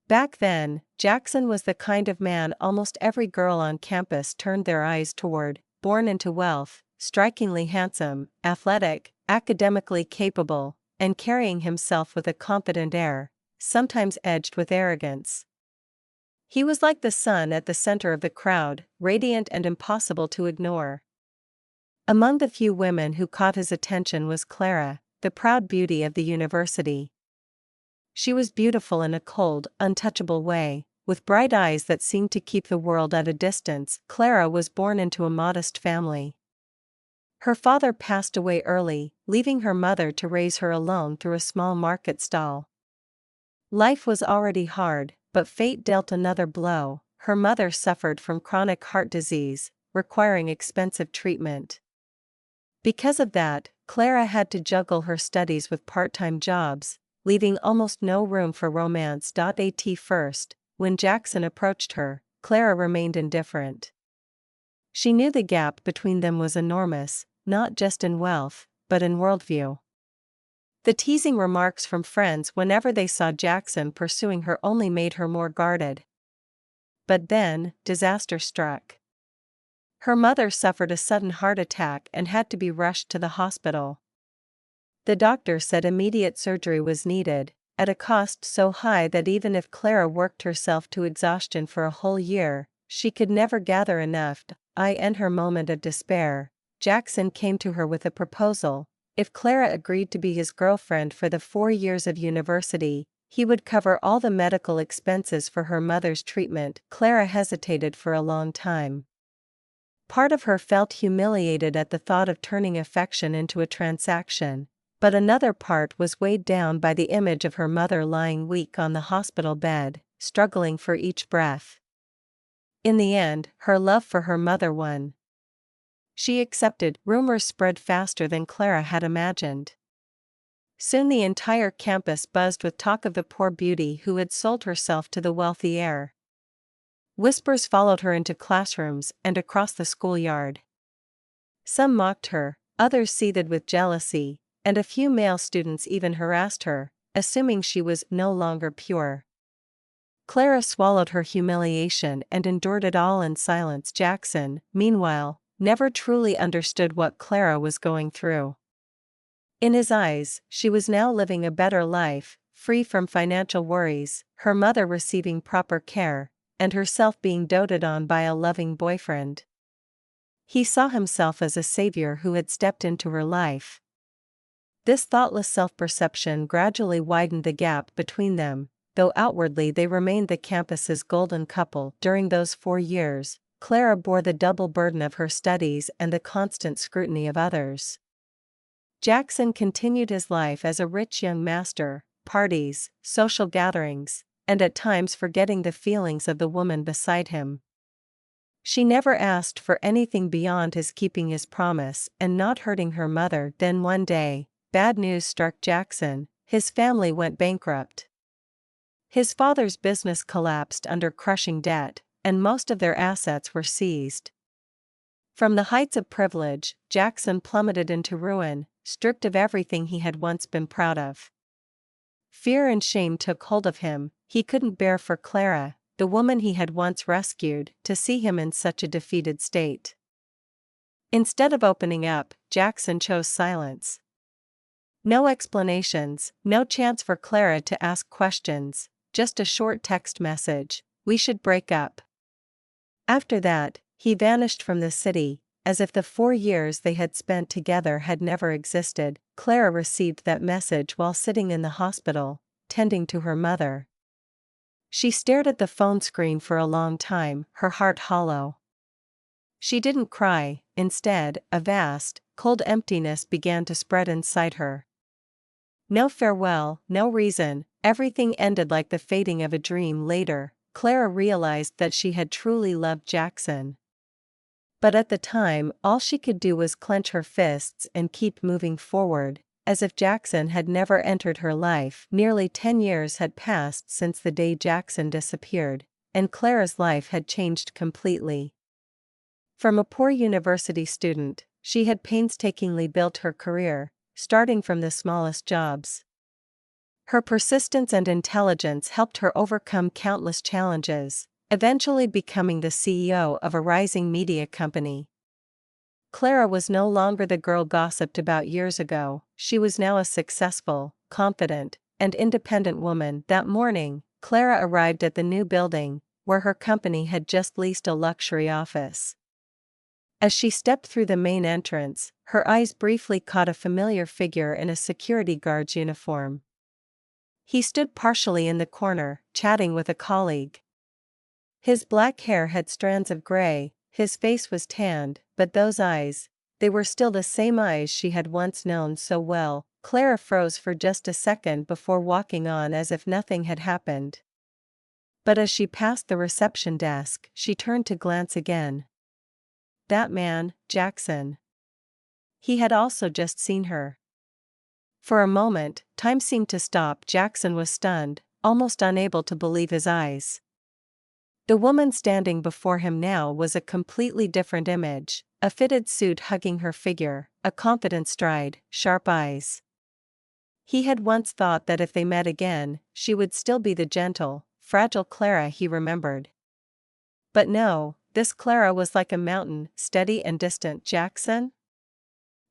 Back then, Jackson was the kind of man almost every girl on campus turned their eyes toward, born into wealth, strikingly handsome, athletic, academically capable, and carrying himself with a confident air, sometimes edged with arrogance. He was like the sun at the center of the crowd, radiant and impossible to ignore. Among the few women who caught his attention was Clara, the proud beauty of the university. She was beautiful in a cold, untouchable way, with bright eyes that seemed to keep the world at a distance. Clara was born into a modest family. Her father passed away early, leaving her mother to raise her alone through a small market stall. Life was already hard, but fate dealt another blow. Her mother suffered from chronic heart disease, requiring expensive treatment. Because of that, Clara had to juggle her studies with part-time jobs, leaving almost no room for romance. At first, when Jackson approached her, Clara remained indifferent. She knew the gap between them was enormous, not just in wealth, but in worldview. The teasing remarks from friends whenever they saw Jackson pursuing her only made her more guarded. But then, disaster struck. Her mother suffered a sudden heart attack and had to be rushed to the hospital. The doctor said immediate surgery was needed, at a cost so high that even if Clara worked herself to exhaustion for a whole year, she could never gather enough. In her moment of despair, Jackson came to her with a proposal. If Clara agreed to be his girlfriend for the 4 years of university, he would cover all the medical expenses for her mother's treatment. Clara hesitated for a long time. Part of her felt humiliated at the thought of turning affection into a transaction, but another part was weighed down by the image of her mother lying weak on the hospital bed, struggling for each breath. In the end, her love for her mother won. She accepted. Rumors spread faster than Clara had imagined. Soon the entire campus buzzed with talk of the poor beauty who had sold herself to the wealthy heir. Whispers followed her into classrooms and across the schoolyard. Some mocked her, others seethed with jealousy, and a few male students even harassed her, assuming she was no longer pure. Clara swallowed her humiliation and endured it all in silence. Jackson, meanwhile, never truly understood what Clara was going through. In his eyes, she was now living a better life, free from financial worries, her mother receiving proper care, and herself being doted on by a loving boyfriend. He saw himself as a savior who had stepped into her life. This thoughtless self-perception gradually widened the gap between them, though outwardly they remained the campus's golden couple. During those 4 years, Clara bore the double burden of her studies and the constant scrutiny of others. Jackson continued his life as a rich young master, parties, social gatherings, and at times forgetting the feelings of the woman beside him. She never asked for anything beyond his keeping his promise and not hurting her mother. Then one day, bad news struck Jackson. His family went bankrupt. His father's business collapsed under crushing debt, and most of their assets were seized. From the heights of privilege, Jackson plummeted into ruin, stripped of everything he had once been proud of. Fear and shame took hold of him. He couldn't bear for Clara, the woman he had once rescued, to see him in such a defeated state. Instead of opening up, Jackson chose silence. No explanations, no chance for Clara to ask questions, just a short text message: "We should break up." After that, he vanished from the city, as if the 4 years they had spent together had never existed. Clara received that message while sitting in the hospital, tending to her mother. She stared at the phone screen for a long time, her heart hollow. She didn't cry. Instead, a vast, cold emptiness began to spread inside her. No farewell, no reason, everything ended like the fading of a dream. Later, Clara realized that she had truly loved Jackson. But at the time, all she could do was clench her fists and keep moving forward, as if Jackson had never entered her life. Nearly 10 years had passed since the day Jackson disappeared, and Clara's life had changed completely. From a poor university student, she had painstakingly built her career, starting from the smallest jobs. Her persistence and intelligence helped her overcome countless challenges, eventually becoming the CEO of a rising media company. Clara was no longer the girl gossiped about years ago. She was now a successful, confident, and independent woman. That morning, Clara arrived at the new building, where her company had just leased a luxury office. As she stepped through the main entrance, her eyes briefly caught a familiar figure in a security guard's uniform. He stood partially in the corner, chatting with a colleague. His black hair had strands of gray, his face was tanned, but those eyes, they were still the same eyes she had once known so well. Clara froze for just a second before walking on as if nothing had happened. But as she passed the reception desk, she turned to glance again. That man, Jackson. He had also just seen her. For a moment, time seemed to stop. Jackson was stunned, almost unable to believe his eyes. The woman standing before him now was a completely different image, a fitted suit hugging her figure, a confident stride, sharp eyes. He had once thought that if they met again, she would still be the gentle, fragile Clara he remembered. But no, this Clara was like a mountain, steady and distant. Jackson?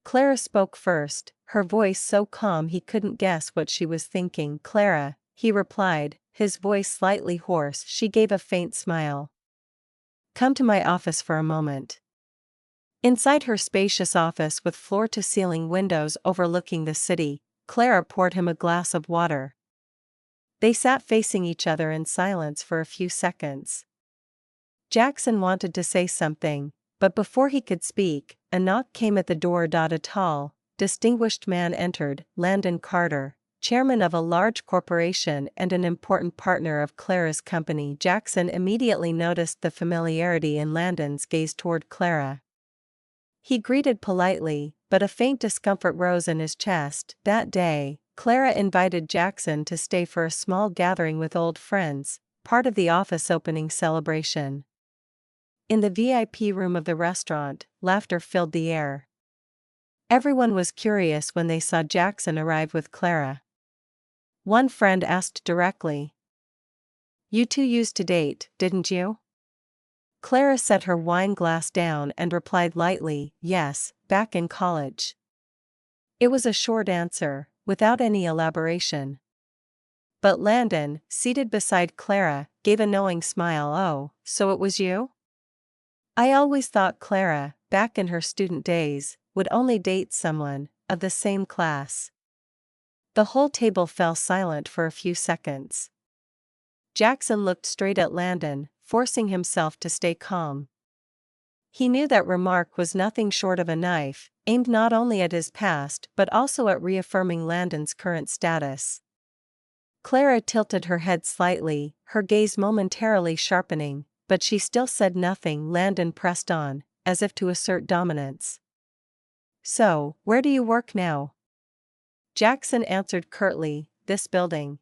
Clara spoke first, her voice so calm he couldn't guess what she was thinking. Clara, he replied, his voice slightly hoarse. She gave a faint smile. Come to my office for a moment. Inside her spacious office with floor-to-ceiling windows overlooking the city, Clara poured him a glass of water. They sat facing each other in silence for a few seconds. Jackson wanted to say something, but before he could speak, a knock came at the door. A tall, distinguished man entered, Landon Carter, chairman of a large corporation and an important partner of Clara's company. Jackson immediately noticed the familiarity in Landon's gaze toward Clara. He greeted politely, but a faint discomfort rose in his chest. That day, Clara invited Jackson to stay for a small gathering with old friends, part of the office opening celebration. In the VIP room of the restaurant, laughter filled the air. Everyone was curious when they saw Jackson arrive with Clara. One friend asked directly, "You two used to date, didn't you?" Clara set her wine glass down and replied lightly, "Yes, back in college." It was a short answer, without any elaboration. But Landon, seated beside Clara, gave a knowing smile. "Oh, so it was you?" I always thought Clara, back in her student days, would only date someone of the same class. The whole table fell silent for a few seconds. Jackson looked straight at Landon, forcing himself to stay calm. He knew that remark was nothing short of a knife, aimed not only at his past but also at reaffirming Landon's current status. Clara tilted her head slightly, her gaze momentarily sharpening, but she still said nothing. Landon pressed on, as if to assert dominance. "So, where do you work now?" Jackson answered curtly, "This building."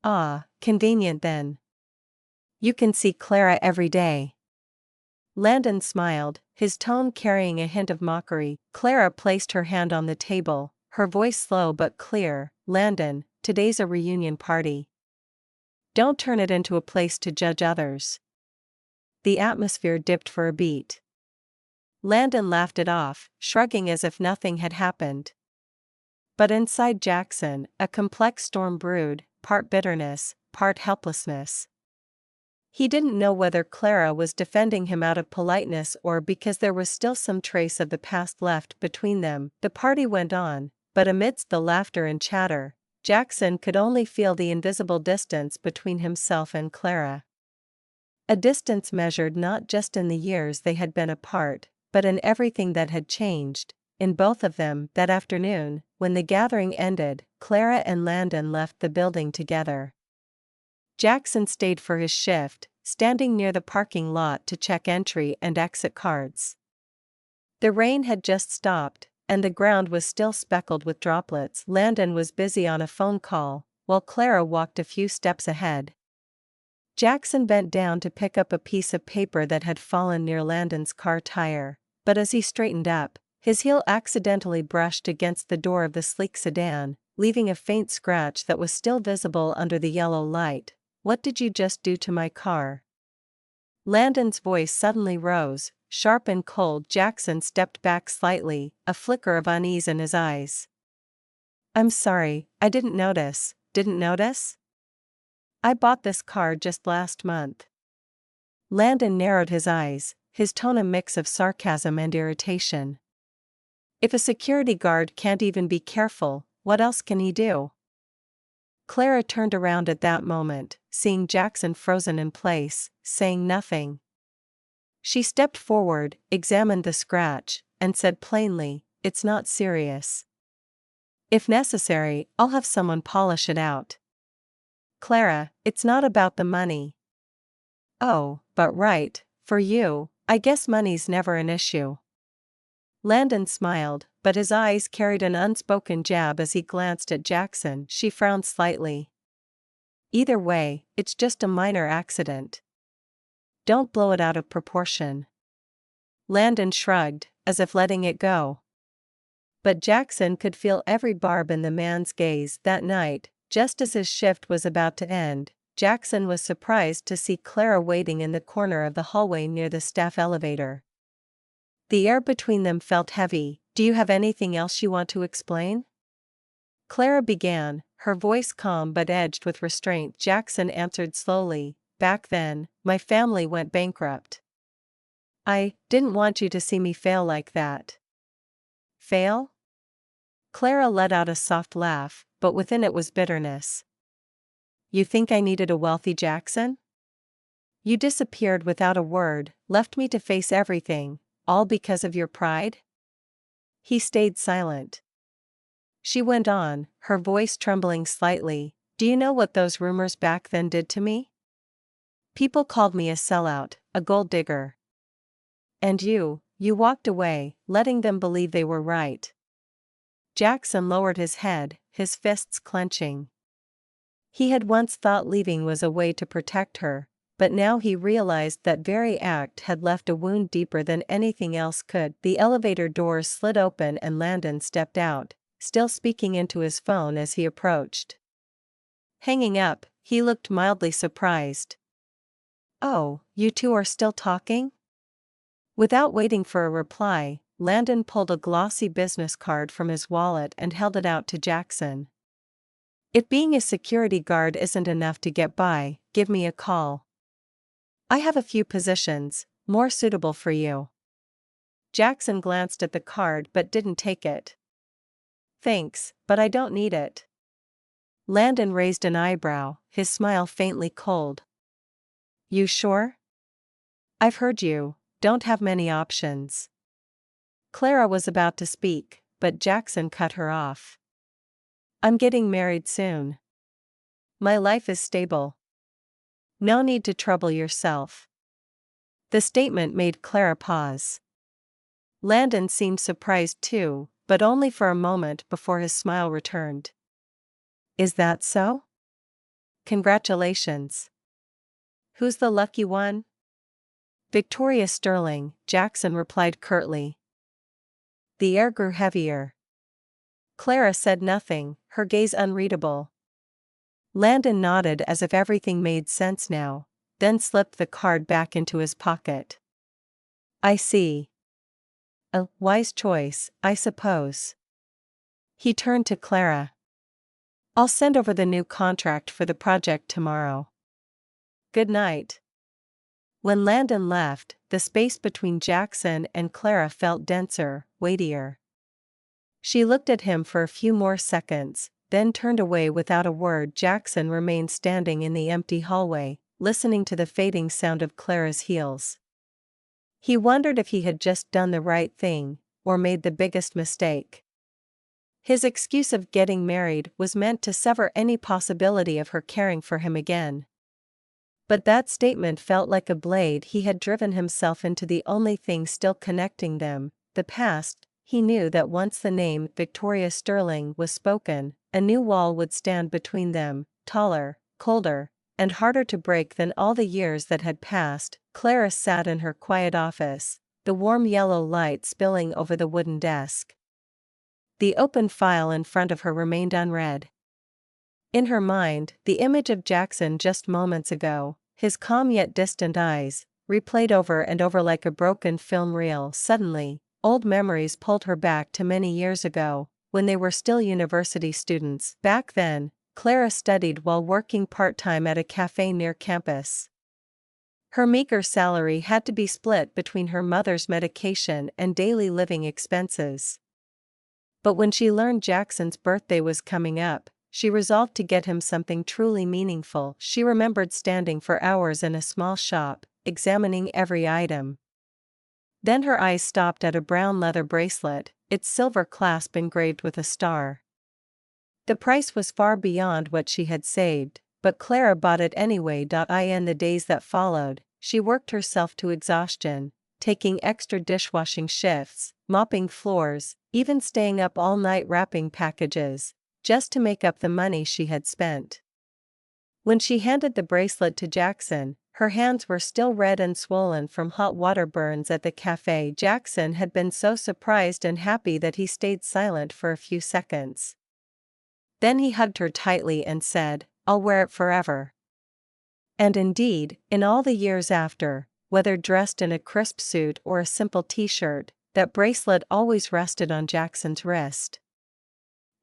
"Ah, convenient then. You can see Clara every day." Landon smiled, his tone carrying a hint of mockery. Clara placed her hand on the table, her voice slow but clear. "Landon, today's a reunion party. Don't turn it into a place to judge others." The atmosphere dipped for a beat. Landon laughed it off, shrugging as if nothing had happened. But inside Jackson, a complex storm brewed, part bitterness, part helplessness. He didn't know whether Clara was defending him out of politeness or because there was still some trace of the past left between them. The party went on, but amidst the laughter and chatter, Jackson could only feel the invisible distance between himself and Clara. A distance measured not just in the years they had been apart, but in everything that had changed, in both of them. That afternoon, when the gathering ended, Clara and Landon left the building together. Jackson stayed for his shift, standing near the parking lot to check entry and exit cards. The rain had just stopped, and the ground was still speckled with droplets. Landon was busy on a phone call, while Clara walked a few steps ahead. Jackson bent down to pick up a piece of paper that had fallen near Landon's car tire, but as he straightened up, his heel accidentally brushed against the door of the sleek sedan, leaving a faint scratch that was still visible under the yellow light. "What did you just do to my car?" Landon's voice suddenly rose, sharp and cold. Jackson stepped back slightly, a flicker of unease in his eyes. "I'm sorry, I didn't notice." "Didn't notice? I bought this car just last month." Landon narrowed his eyes, his tone a mix of sarcasm and irritation. If a security guard can't even be careful, what else can he do? Clara turned around at that moment, seeing Jackson frozen in place, saying nothing. She stepped forward, examined the scratch, and said plainly, "It's not serious. If necessary, I'll have someone polish it out." "Clara, it's not about the money." "Oh, but right, for you, I guess money's never an issue." Landon smiled, but his eyes carried an unspoken jab as he glanced at Jackson. She frowned slightly. "Either way, it's just a minor accident. Don't blow it out of proportion." Landon shrugged, as if letting it go. But Jackson could feel every barb in the man's gaze that night. Just as his shift was about to end, Jackson was surprised to see Clara waiting in the corner of the hallway near the staff elevator. The air between them felt heavy. "Do you have anything else you want to explain?" Clara began, her voice calm but edged with restraint. Jackson answered slowly, "Back then, my family went bankrupt. I didn't want you to see me fail like that." "Fail?" Clara let out a soft laugh, but within it was bitterness. "You think I needed a wealthy Jackson? You disappeared without a word, left me to face everything, all because of your pride?" He stayed silent. She went on, her voice trembling slightly. "Do you know what those rumors back then did to me? People called me a sellout, a gold digger. And you walked away, letting them believe they were right." Jackson lowered his head, his fists clenching. He had once thought leaving was a way to protect her, but now he realized that very act had left a wound deeper than anything else could. The elevator doors slid open and Landon stepped out, still speaking into his phone as he approached. Hanging up, he looked mildly surprised. "Oh, you two are still talking?" Without waiting for a reply, Landon pulled a glossy business card from his wallet and held it out to Jackson. "If being a security guard isn't enough to get by, give me a call. I have a few positions, more suitable for you." Jackson glanced at the card but didn't take it. "Thanks, but I don't need it." Landon raised an eyebrow, his smile faintly cold. "You sure? I've heard you don't have many options." Clara was about to speak, but Jackson cut her off. "I'm getting married soon. My life is stable. No need to trouble yourself." The statement made Clara pause. Landon seemed surprised too, but only for a moment before his smile returned. "Is that so? Congratulations. Who's the lucky one?" "Victoria Sterling," Jackson replied curtly. The air grew heavier. Clara said nothing, her gaze unreadable. Landon nodded as if everything made sense now, then slipped the card back into his pocket. "I see. A wise choice, I suppose." He turned to Clara. "I'll send over the new contract for the project tomorrow. Good night." When Landon left, the space between Jackson and Clara felt denser, weightier. She looked at him for a few more seconds, then turned away without a word. Jackson remained standing in the empty hallway, listening to the fading sound of Clara's heels. He wondered if he had just done the right thing, or made the biggest mistake. His excuse of getting married was meant to sever any possibility of her caring for him again. But that statement felt like a blade. He had driven himself into the only thing still connecting them, the past. He knew that once the name Victoria Sterling was spoken, a new wall would stand between them, taller, colder, and harder to break than all the years that had passed. Clara sat in her quiet office, the warm yellow light spilling over the wooden desk. The open file in front of her remained unread. In her mind, the image of Jackson just moments ago, his calm yet distant eyes, replayed over and over like a broken film reel. Suddenly, old memories pulled her back to many years ago, when they were still university students. Back then, Clara studied while working part-time at a cafe near campus. Her meager salary had to be split between her mother's medication and daily living expenses. But when she learned Jackson's birthday was coming up, she resolved to get him something truly meaningful. She remembered standing for hours in a small shop, examining every item. Then her eyes stopped at a brown leather bracelet, its silver clasp engraved with a star. The price was far beyond what she had saved, but Clara bought it anyway. In the days that followed, she worked herself to exhaustion, taking extra dishwashing shifts, mopping floors, even staying up all night wrapping packages, just to make up the money she had spent. When she handed the bracelet to Jackson, her hands were still red and swollen from hot water burns at the cafe. Jackson had been so surprised and happy that he stayed silent for a few seconds. Then he hugged her tightly and said, "I'll wear it forever." And indeed, in all the years after, whether dressed in a crisp suit or a simple t-shirt, that bracelet always rested on Jackson's wrist.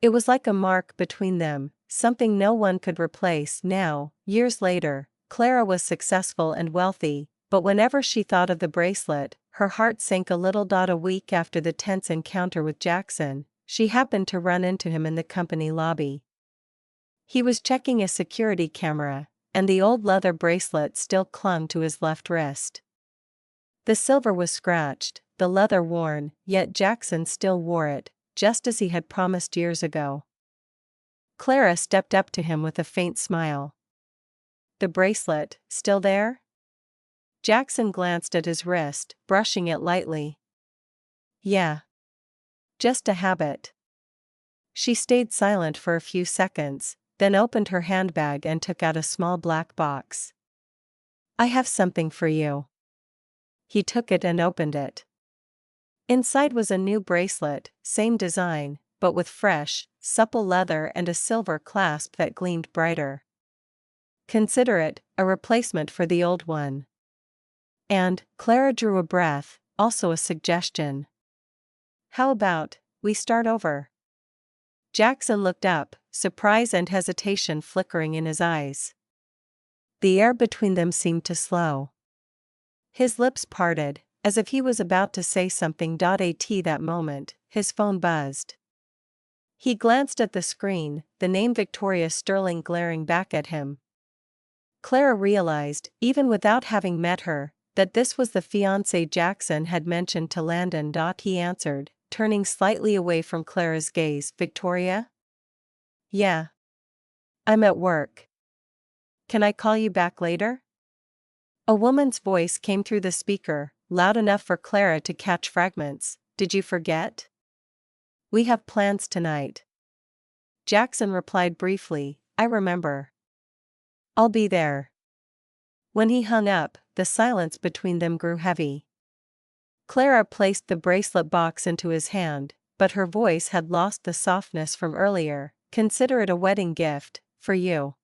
It was like a mark between them, something no one could replace. Now, years later, Clara was successful and wealthy, but whenever she thought of the bracelet, her heart sank a little. A week after the tense encounter with Jackson, she happened to run into him in the company lobby. He was checking a security camera, and the old leather bracelet still clung to his left wrist. The silver was scratched, the leather worn, yet Jackson still wore it, just as he had promised years ago. Clara stepped up to him with a faint smile. "The bracelet, still there?" Jackson glanced at his wrist, brushing it lightly. "Yeah. Just a habit." She stayed silent for a few seconds, then opened her handbag and took out a small black box. "I have something for you." He took it and opened it. Inside was a new bracelet, same design, but with fresh, supple leather and a silver clasp that gleamed brighter. "Consider it a replacement for the old one." And Clara drew a breath, also a suggestion. "How about we start over?" Jackson looked up, surprise and hesitation flickering in his eyes. The air between them seemed to slow. His lips parted, as if he was about to say something. At that moment, his phone buzzed. He glanced at the screen, the name Victoria Sterling glaring back at him. Clara realized, even without having met her, that this was the fiancé Jackson had mentioned to Landon. He answered, turning slightly away from Clara's gaze. "Victoria?" "Yeah. I'm at work. Can I call you back later?" A woman's voice came through the speaker, loud enough for Clara to catch fragments. "Did you forget? We have plans tonight." Jackson replied briefly, "I remember. I'll be there." When he hung up, the silence between them grew heavy. Clara placed the bracelet box into his hand, but her voice had lost the softness from earlier. "Consider it a wedding gift, for you."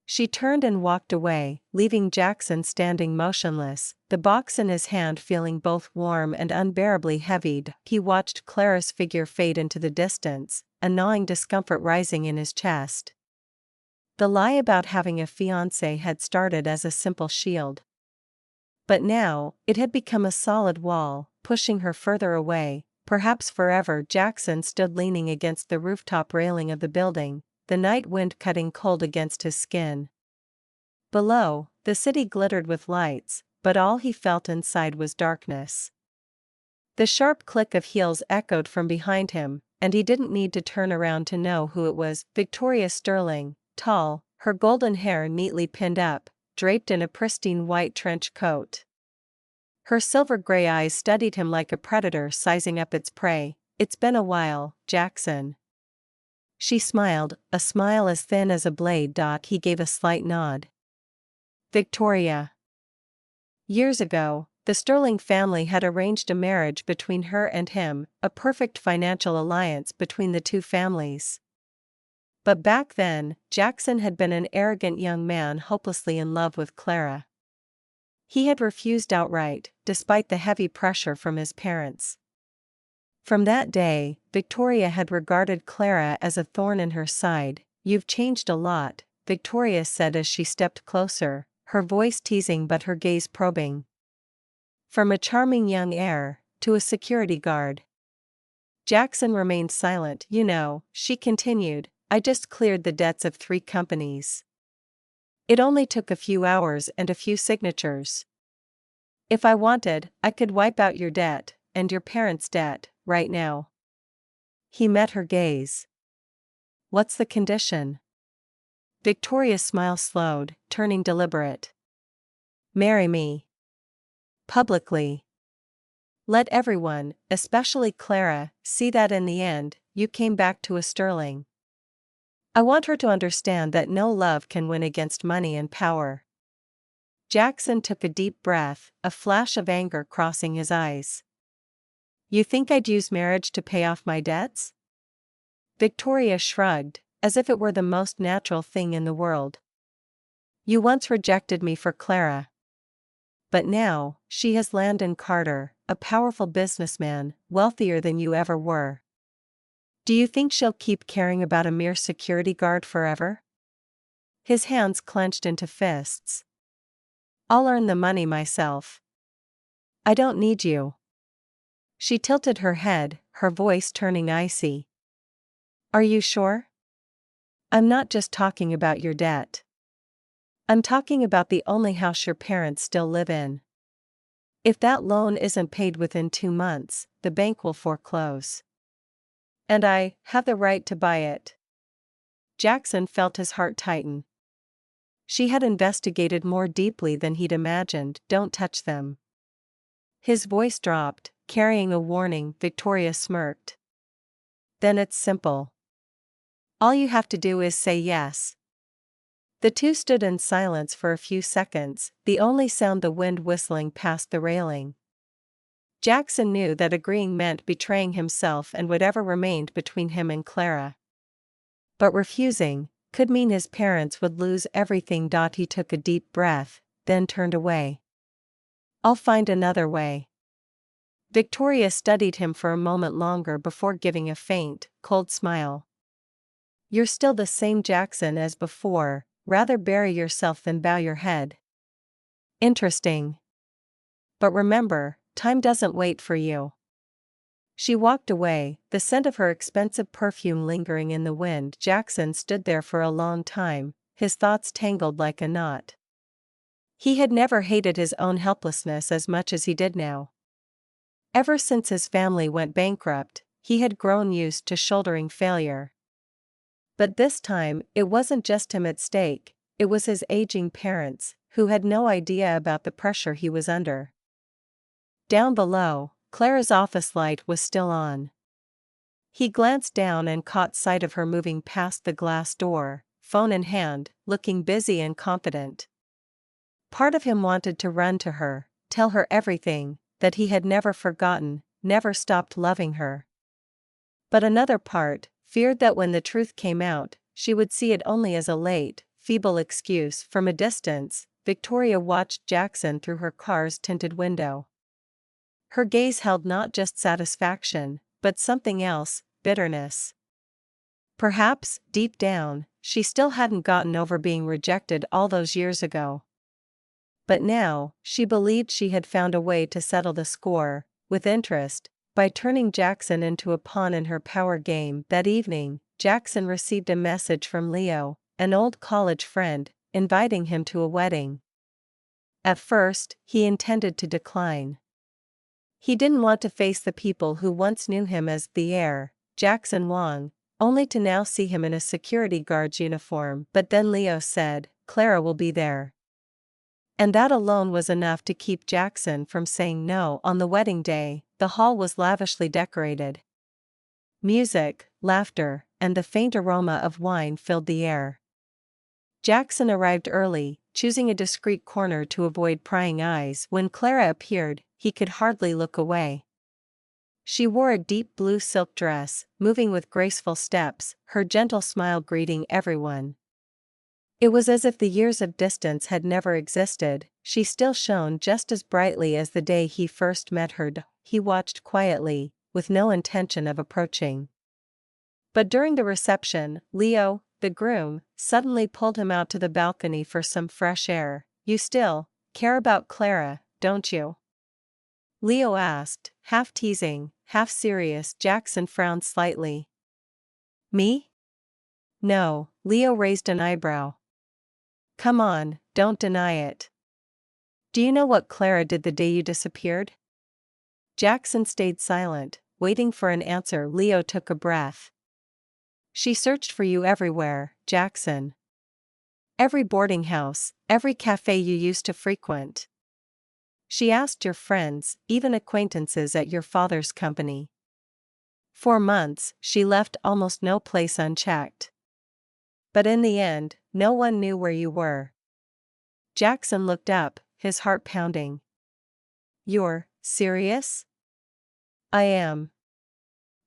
She turned and walked away, leaving Jackson standing motionless, the box in his hand feeling both warm and unbearably heavy. He watched Clara's figure fade into the distance, a gnawing discomfort rising in his chest. The lie about having a fiancé had started as a simple shield. But now, it had become a solid wall, pushing her further away, perhaps forever. Jackson stood leaning against the rooftop railing of the building, the night wind cutting cold against his skin. Below, the city glittered with lights, but all he felt inside was darkness. The sharp click of heels echoed from behind him, and he didn't need to turn around to know who it was. Victoria Sterling, tall, her golden hair neatly pinned up, draped in a pristine white trench coat. Her silver gray eyes studied him like a predator sizing up its prey. "It's been a while, Jackson." She smiled, a smile as thin as a blade. He gave a slight nod. "Victoria. Years ago, The Sterling family had arranged a marriage between her and him, a perfect financial alliance between the two families. But back then, Jackson had been an arrogant young man hopelessly in love with Clara. He had refused outright, despite the heavy pressure from his parents. From that day, Victoria had regarded Clara as a thorn in her side. "You've changed a lot," Victoria said as she stepped closer, her voice teasing but her gaze probing. "From a charming young heir, to a security guard." Jackson remained silent. "You know," she continued, "I just cleared the debts of 3 companies. It only took a few hours and a few signatures. If I wanted, I could wipe out your debt, and your parents' debt, right now." He met her gaze. "What's the condition?" Victoria's smile slowed, turning deliberate. "Marry me. Publicly. Let everyone, especially Clara, see that in the end, you came back to a Sterling. I want her to understand that no love can win against money and power." Jackson took a deep breath, a flash of anger crossing his eyes. "You think I'd use marriage to pay off my debts?" Victoria shrugged, as if it were the most natural thing in the world. "You once rejected me for Clara. But now, she has Landon Carter, a powerful businessman, wealthier than you ever were. Do you think she'll keep caring about a mere security guard forever?" His hands clenched into fists. "I'll earn the money myself. I don't need you." She tilted her head, her voice turning icy. "Are you sure? I'm not just talking about your debt. I'm talking about the only house your parents still live in. If that loan isn't paid within 2 months, the bank will foreclose. And I have the right to buy it." Jackson felt his heart tighten. She had investigated more deeply than he'd imagined. "Don't touch them." His voice dropped, carrying a warning. Victoria smirked. "Then it's simple. All you have to do is say yes." The two stood in silence for a few seconds, the only sound the wind whistling past the railing. Jackson knew that agreeing meant betraying himself and whatever remained between him and Clara. But refusing could mean his parents would lose everything. He took a deep breath, then turned away. "I'll find another way." Victoria studied him for a moment longer before giving a faint, cold smile. "You're still the same Jackson as before, rather bury yourself than bow your head. Interesting. But remember, time doesn't wait for you." She walked away, the scent of her expensive perfume lingering in the wind. Jackson stood there for a long time, his thoughts tangled like a knot. He had never hated his own helplessness as much as he did now. Ever since his family went bankrupt, he had grown used to shouldering failure. But this time, it wasn't just him at stake, it was his aging parents, who had no idea about the pressure he was under. Down below, Clara's office light was still on. He glanced down and caught sight of her moving past the glass door, phone in hand, looking busy and confident. Part of him wanted to run to her, tell her everything, that he had never forgotten, never stopped loving her. But another part feared that when the truth came out, she would see it only as a late, feeble excuse. From a distance, Victoria watched Jackson through her car's tinted window. Her gaze held not just satisfaction, but something else, bitterness. Perhaps, deep down, she still hadn't gotten over being rejected all those years ago. But now, she believed she had found a way to settle the score, with interest, by turning Jackson into a pawn in her power game. That evening, Jackson received a message from Leo, an old college friend, inviting him to a wedding. At first, he intended to decline. He didn't want to face the people who once knew him as the heir, Jackson Wang, only to now see him in a security guard's uniform. But then Leo said, "Clara will be there." And that alone was enough to keep Jackson from saying no. On the wedding day, the hall was lavishly decorated. Music, laughter, and the faint aroma of wine filled the air. Jackson arrived early, choosing a discreet corner to avoid prying eyes. When Clara appeared, he could hardly look away. She wore a deep blue silk dress, moving with graceful steps, her gentle smile greeting everyone. It was as if the years of distance had never existed. She still shone just as brightly as the day he first met her. He watched quietly, with no intention of approaching. But during the reception, Leo, the groom, suddenly pulled him out to the balcony for some fresh air. "You still care about Clara, don't you?" Leo asked, half teasing, half serious. Jackson frowned slightly. "Me? No." Leo raised an eyebrow. "Come on, don't deny it. Do you know what Clara did the day you disappeared?" Jackson stayed silent, waiting for an answer. Leo took a breath. "She searched for you everywhere, Jackson. Every boarding house, every cafe you used to frequent. She asked your friends, even acquaintances at your father's company. For months, she left almost no place unchecked. But in the end, no one knew where you were." Jackson looked up, his heart pounding. "You're serious?" "I am.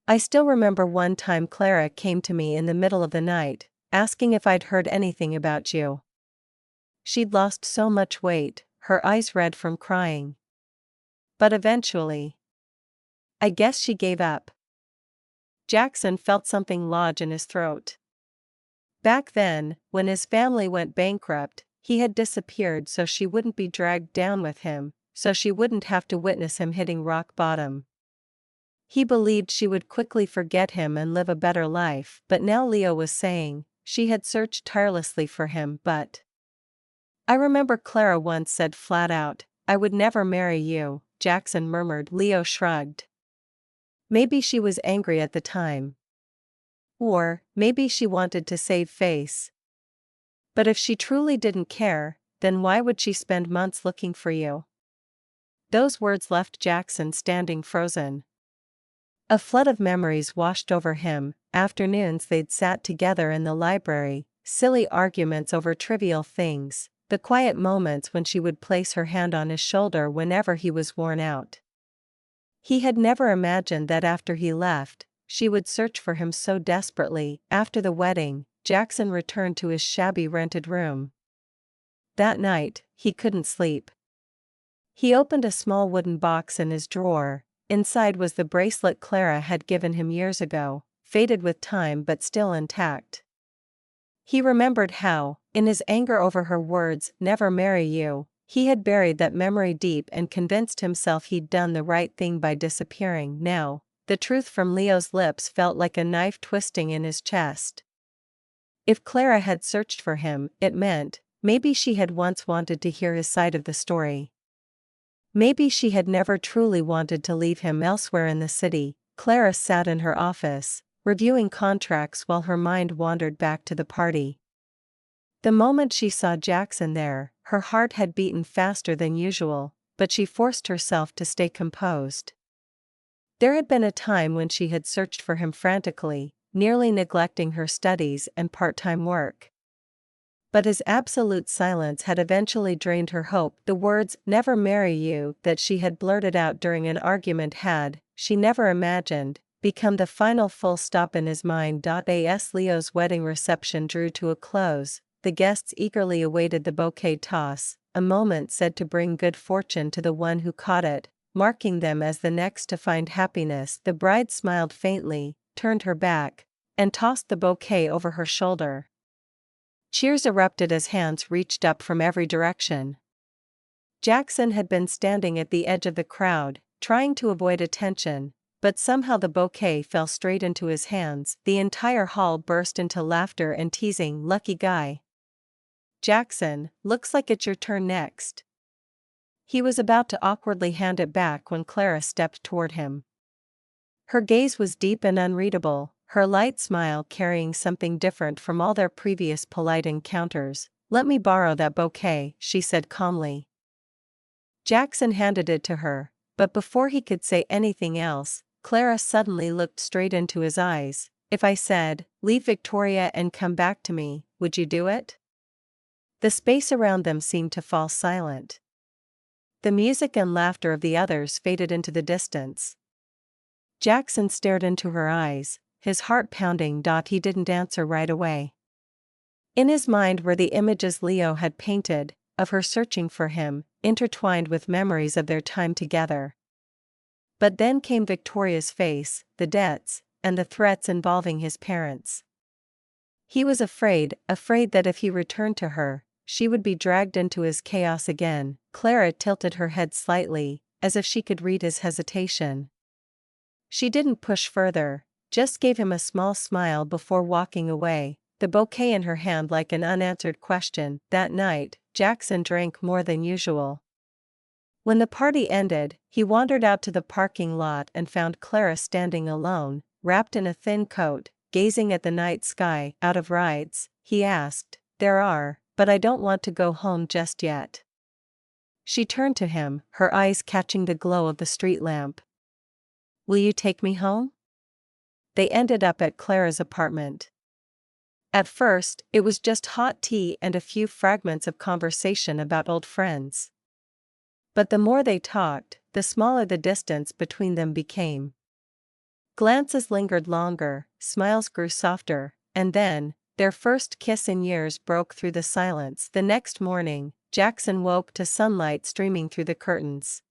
I still remember one time Clara came to me in the middle of the night, asking if I'd heard anything about you. She'd lost so much weight, her eyes red from crying. But eventually, I guess she gave up." Jackson felt something lodge in his throat. Back then, when his family went bankrupt, he had disappeared so she wouldn't be dragged down with him, so she wouldn't have to witness him hitting rock bottom. He believed she would quickly forget him and live a better life, but now Leo was saying, she had searched tirelessly for him. "But I remember Clara once said flat out, I would never marry you," Jackson murmured. Leo shrugged. "Maybe she was angry at the time. Or, maybe she wanted to save face. But if she truly didn't care, then why would she spend months looking for you?" Those words left Jackson standing frozen. A flood of memories washed over him, afternoons they'd sat together in the library, silly arguments over trivial things, the quiet moments when she would place her hand on his shoulder whenever he was worn out. He had never imagined that after he left, she would search for him so desperately. After the wedding, Jackson returned to his shabby rented room. That night, he couldn't sleep. He opened a small wooden box in his drawer. Inside was the bracelet Clara had given him years ago, faded with time but still intact. He remembered how, in his anger over her words, "never marry you," he had buried that memory deep and convinced himself he'd done the right thing by disappearing. Now, the truth from Leo's lips felt like a knife twisting in his chest. If Clara had searched for him, it meant, maybe she had once wanted to hear his side of the story. Maybe she had never truly wanted to leave him. Elsewhere in the city, Clara sat in her office, reviewing contracts while her mind wandered back to the party. The moment she saw Jackson there, her heart had beaten faster than usual, but she forced herself to stay composed. There had been a time when she had searched for him frantically, nearly neglecting her studies and part-time work. But his absolute silence had eventually drained her hope. The words, "never marry you," that she had blurted out during an argument had, she never imagined, become the final full stop in his mind. As Leo's wedding reception drew to a close, the guests eagerly awaited the bouquet toss, a moment said to bring good fortune to the one who caught it, marking them as the next to find happiness. The bride smiled faintly, turned her back, and tossed the bouquet over her shoulder. Cheers erupted as hands reached up from every direction. Jackson had been standing at the edge of the crowd, trying to avoid attention, but somehow the bouquet fell straight into his hands. The entire hall burst into laughter and teasing. "Lucky guy. Jackson, looks like it's your turn next." He was about to awkwardly hand it back when Clara stepped toward him. Her gaze was deep and unreadable, her light smile carrying something different from all their previous polite encounters. "Let me borrow that bouquet," she said calmly. Jackson handed it to her, but before he could say anything else, Clara suddenly looked straight into his eyes. "If I said, leave Victoria and come back to me, would you do it?" The space around them seemed to fall silent. The music and laughter of the others faded into the distance. Jackson stared into her eyes, his heart pounding. He didn't answer right away. In his mind were the images Leo had painted, of her searching for him, intertwined with memories of their time together. But then came Victoria's face, the debts, and the threats involving his parents. He was afraid that if he returned to her, she would be dragged into his chaos again. Clara tilted her head slightly, as if she could read his hesitation. She didn't push further, just gave him a small smile before walking away, the bouquet in her hand like an unanswered question. That night, Jackson drank more than usual. When the party ended, he wandered out to the parking lot and found Clara standing alone, wrapped in a thin coat, gazing at the night sky. Out of rides, he asked. There are, but I don't want to go home just yet. She turned to him, her eyes catching the glow of the street lamp. Will you take me home? They ended up at Clara's apartment. At first, it was just hot tea and a few fragments of conversation about old friends. But the more they talked, the smaller the distance between them became. Glances lingered longer, smiles grew softer, and then, their first kiss in years broke through the silence. The next morning, Jackson woke to sunlight streaming through the curtains.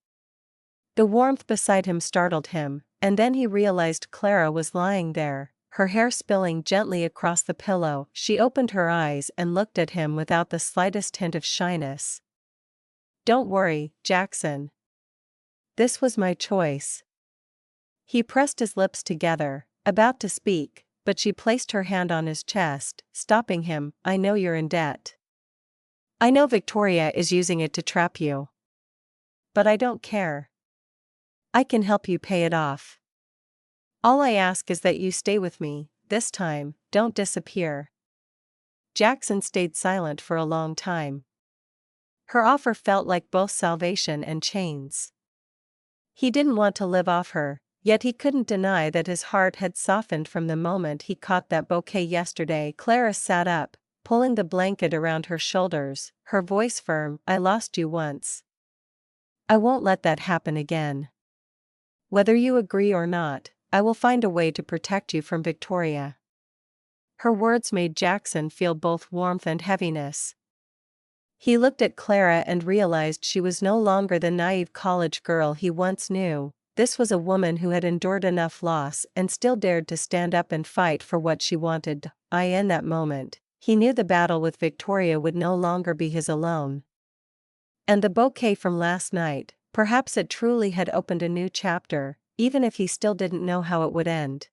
The warmth beside him startled him, and then he realized Clara was lying there, her hair spilling gently across the pillow. She opened her eyes and looked at him without the slightest hint of shyness. Don't worry, Jackson. This was my choice. He pressed his lips together, about to speak, but she placed her hand on his chest, stopping him. I know you're in debt. I know Victoria is using it to trap you. But I don't care. I can help you pay it off. All I ask is that you stay with me, this time, don't disappear. Jackson stayed silent for a long time. Her offer felt like both salvation and chains. He didn't want to live off her, yet he couldn't deny that his heart had softened from the moment he caught that bouquet yesterday. Clara sat up, pulling the blanket around her shoulders, her voice firm. I lost you once. I won't let that happen again. Whether you agree or not, I will find a way to protect you from Victoria. Her words made Jackson feel both warmth and heaviness. He looked at Clara and realized she was no longer the naive college girl he once knew. This was a woman who had endured enough loss and still dared to stand up and fight for what she wanted. In that moment, he knew the battle with Victoria would no longer be his alone. And the bouquet from last night, perhaps it truly had opened a new chapter, even if he still didn't know how it would end.